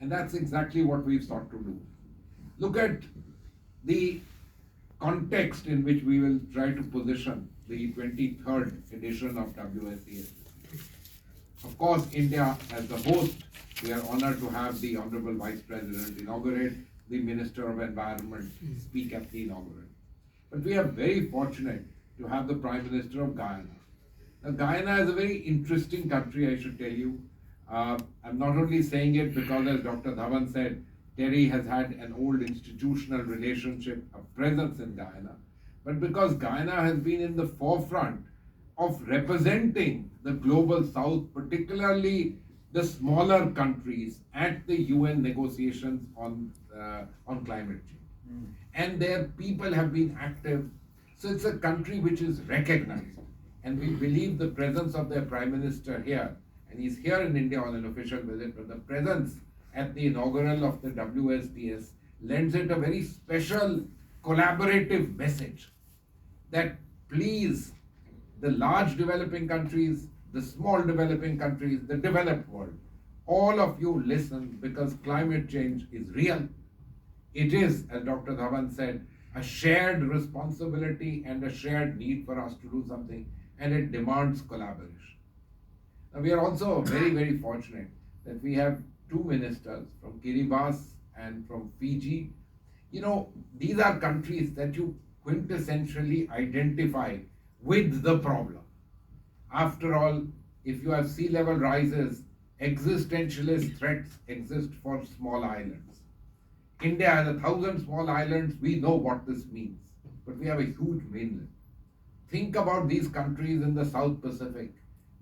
And that's exactly what we've sought to do. Look at the context in which we will try to position the 23rd edition of WSES. Of course, India as the host, we are honored to have the Honorable Vice President inaugurate, the Minister of Environment speak at the inaugural. But we are very fortunate to have the Prime Minister of Guyana. Now, Guyana is a very interesting country, I should tell you. I'm not only saying it because, as Dr. Dhawan said, TERI has had an old institutional relationship, a presence in Guyana, but because Guyana has been in the forefront of representing the global south, particularly the smaller countries at the UN negotiations on climate change. And their people have been active. So it's a country which is recognized. And we believe the presence of their Prime Minister here, and he's here in India on an official visit, but the presence at the inaugural of the WSDS lends it a very special collaborative message that please, the large developing countries, the small developing countries, the developed world, all of you listen, because climate change is real. It is, as Dr. Dhawan said, a shared responsibility and a shared need for us to do something, and it demands collaboration. Now, we are also very, very fortunate that we have two ministers from Kiribati and from Fiji. You know, these are countries that you quintessentially identify with the problem. After all, if you have sea level rises, existentialist threats exist for small islands. India has 1,000 small islands, we know what this means, but we have a huge mainland. Think about these countries in the South Pacific,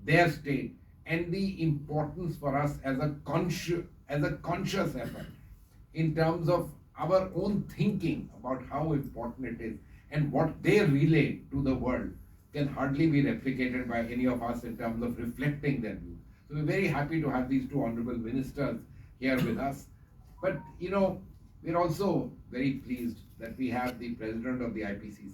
their state, and the importance for us as a conscious effort in terms of our own thinking about how important it is, and what they relay to the world can hardly be replicated by any of us in terms of reflecting their views. So we're very happy to have these two honorable ministers here with us. But you know, we're also very pleased that we have the president of the IPCC.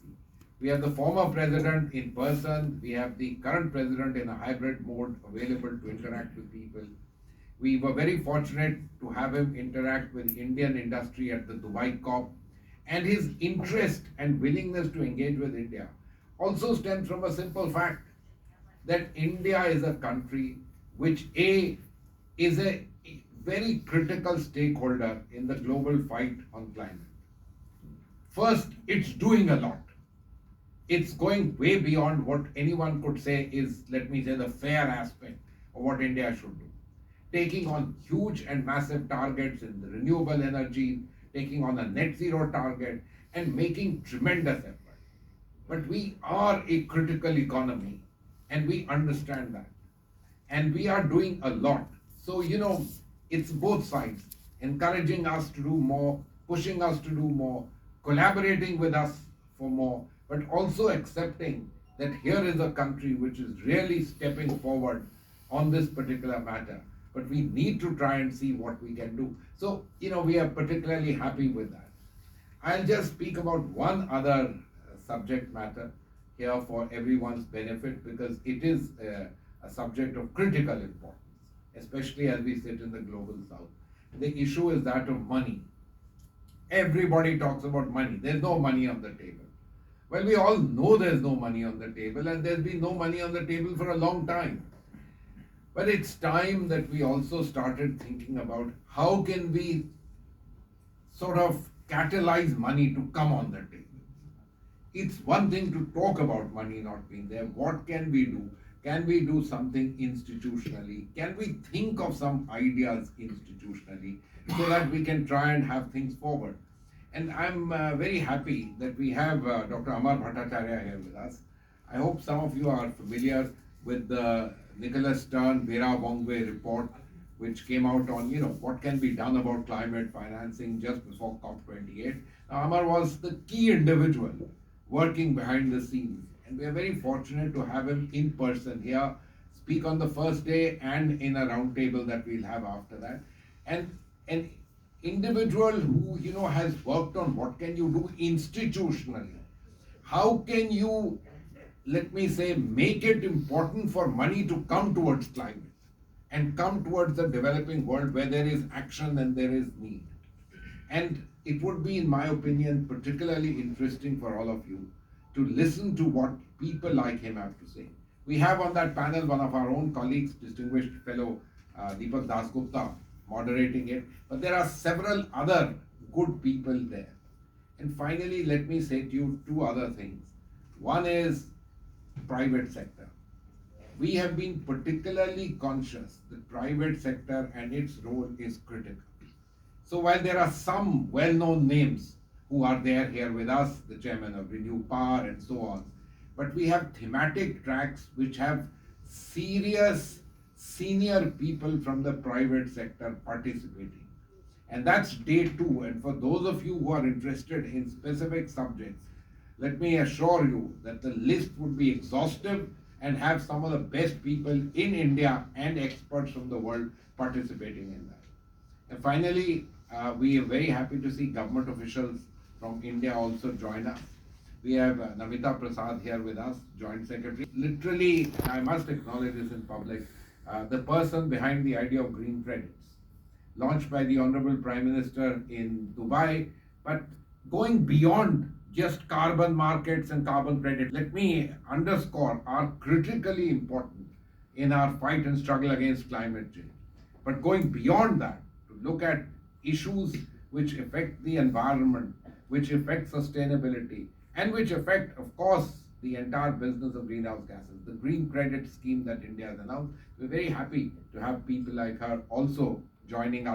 We have the former president in person. We have the current president in a hybrid mode available to interact with people. We were very fortunate to have him interact with Indian industry at the Dubai COP. And his interest and willingness to engage with India also stems from a simple fact that India is a country which is a very critical stakeholder in the global fight on climate. First, it's doing a lot. It's going way beyond what anyone could say is, let me say, the fair aspect of what India should do. Taking on huge and massive targets in the renewable energy, taking on a net zero target, and making tremendous effort. But we are a critical economy, and we understand that. And we are doing a lot. So, you know, it's both sides, encouraging us to do more, pushing us to do more, collaborating with us for more, but also accepting that here is a country which is really stepping forward on this particular matter. But we need to try and see what we can do. So, you know, we are particularly happy with that. I'll just speak about one other subject matter here for everyone's benefit, because it is a subject of critical importance, especially as we sit in the global south. The issue is that of money. Everybody talks about money. There's no money on the table. Well, we all know there's no money on the table, and there's been no money on the table for a long time. But it's time that we also started thinking about how can we sort of catalyze money to come on the table. It's one thing to talk about money not being there. What can we do? Can we do something institutionally? Can we think of some ideas institutionally so that we can try and have things forward? And I'm very happy that we have Dr. Amar Bhattacharya here with us. I hope some of you are familiar with the Nicholas Stern Vera Wongwei report, which came out on, you know, what can be done about climate financing just before COP28. Now, Amar was the key individual working behind the scenes, and we are very fortunate to have him in person here, speak on the first day and in a roundtable that we'll have after that. And an individual who, you know, has worked on what can you do institutionally. How can you, let me say, make it important for money to come towards climate? and come towards the developing world where there is action and there is need. And it would be, in my opinion, particularly interesting for all of you to listen to what people like him have to say. We have on that panel one of our own colleagues, distinguished fellow Deepak Dasgupta, moderating it, but there are several other good people there. And finally, let me say to you two other things. One is private sector. We have been particularly conscious that private sector and its role is critical. So while there are some well-known names who are there here with us, the chairman of Renew Power and so on, but we have thematic tracks which have serious senior people from the private sector participating. And that's day two. And for those of you who are interested in specific subjects, let me assure you that the list would be exhaustive and have some of the best people in India and experts from the world participating in that. And finally, we are very happy to see government officials from India also join us. We have Namita Prasad here with us, Joint Secretary. Literally, I must acknowledge this in public, the person behind the idea of green credits, launched by the Honorable Prime Minister in Dubai, but going beyond just carbon markets and carbon credit, let me underscore, are critically important in our fight and struggle against climate change. But going beyond that, to look at issues which affect the environment, which affect sustainability, and which affect, of course, the entire business of greenhouse gases. The green credit scheme that India has announced, we're very happy to have people like her also joining us.